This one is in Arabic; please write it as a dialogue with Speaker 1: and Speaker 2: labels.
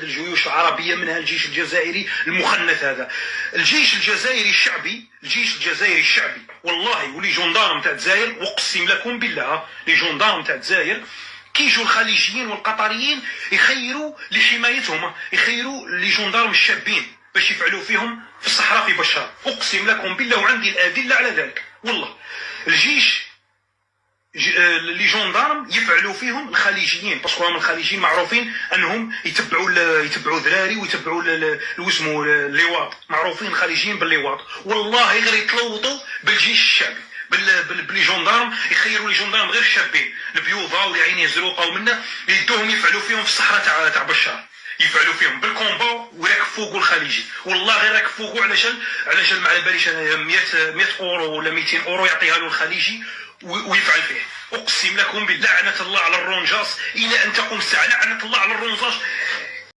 Speaker 1: الجيوش العربيه منها الجيش الجزائري المخنث هذا. الجيش الجزائري الشعبي والله، ولي جندارم تاع الجزائر، اقسم لكم بالله لي جندارم تاع الجزائر كيجوا الخليجيين والقطريين يخيروا لحمايتهم، يخيروا لي جندارم الشابين باش يفعلوا فيهم في الصحراء في بشار. اقسم لكم بالله وعندي الادله على ذلك. والله الجيش لي جوندارم يفعلوا فيهم الخليجيين، باسكو هم الخليجيين معروفين انهم يتبعوا ذراري ويتبعوا واسمو اللواط، معروفين الخليجيين باللواط. والله غير يتلوطوا بالجيش الشعبي باللي جوندارم، يخيروا لي جوندارم غير شابين البيوضه واللي عينيه زروقه ومنا، يدوهم يفعلوا فيهم في الصحراء تاع بشار، يفعلوا فيهم بالكومبو ويركفوكوا الخليجي. والله غير يركفوكوا على جال ما على باليش انا 100 اورو ولا 200 اورو يعطيها له الخليجي ويفعل فيه. اقسم لكم بالله لعنه الله على الرونجاس الى ان تقوم الساعه، لعنه الله على الرونجاس.